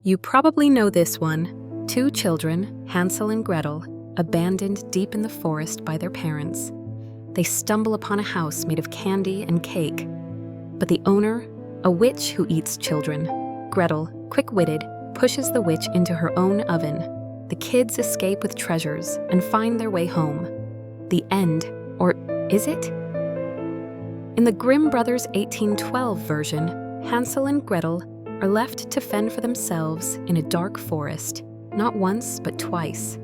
You probably know this one. Two children, Hansel and Gretel, abandoned deep in the forest by their parents. They stumble upon a house made of candy and cake. But the owner, a witch who eats children, Gretel, quick-witted, pushes the witch into her own oven. The kids escape with treasures and find their way home. The end, or is it? In the Grimm Brothers' 1812 version, Hansel and Gretel are left to fend for themselves in a dark forest, not once but twice.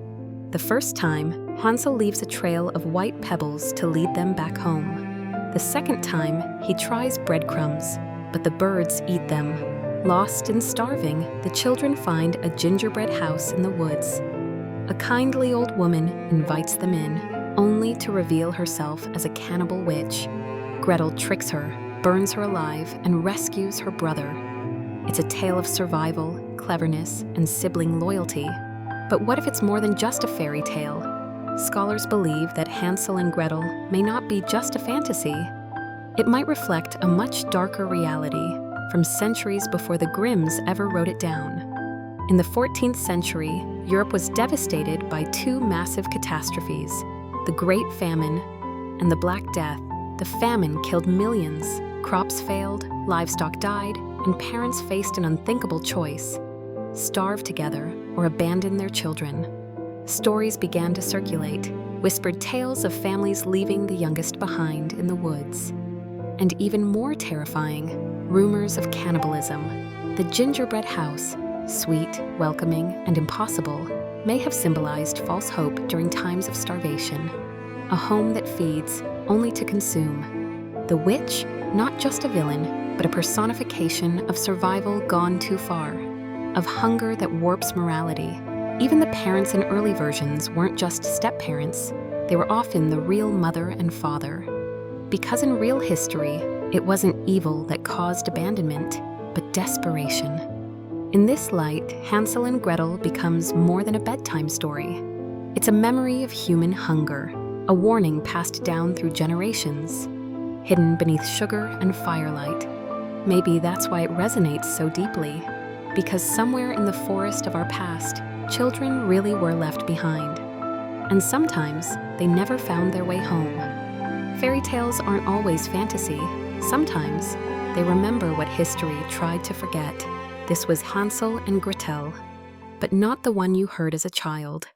The first time, Hansel leaves a trail of white pebbles to lead them back home. The second time, he tries breadcrumbs, but the birds eat them. Lost and starving, the children find a gingerbread house in the woods. A kindly old woman invites them in, only to reveal herself as a cannibal witch. Gretel tricks her, burns her alive, and rescues her brother. It's a tale of survival, cleverness, and sibling loyalty. But what if it's more than just a fairy tale? Scholars believe that Hansel and Gretel may not be just a fantasy. It might reflect a much darker reality from centuries before the Grimms ever wrote it down. In the 14th century, Europe was devastated by two massive catastrophes, the Great Famine and the Black Death. The famine killed millions, crops failed, livestock died, and parents faced an unthinkable choice: starve together or abandon their children. Stories began to circulate, whispered tales of families leaving the youngest behind in the woods. And even more terrifying, rumors of cannibalism. The gingerbread house, sweet, welcoming, and impossible, may have symbolized false hope during times of starvation. A home that feeds only to consume. The witch, not just a villain, but a personification of survival gone too far, of hunger that warps morality. Even the parents in early versions weren't just step-parents. They were often the real mother and father. Because in real history, it wasn't evil that caused abandonment, but desperation. In this light, Hansel and Gretel becomes more than a bedtime story. It's a memory of human hunger, a warning passed down through generations, hidden beneath sugar and firelight. Maybe that's why it resonates so deeply, because somewhere in the forest of our past, children really were left behind. And sometimes they never found their way home. Fairy tales aren't always fantasy. Sometimes they remember what history tried to forget. This was Hansel and Gretel, but not the one you heard as a child.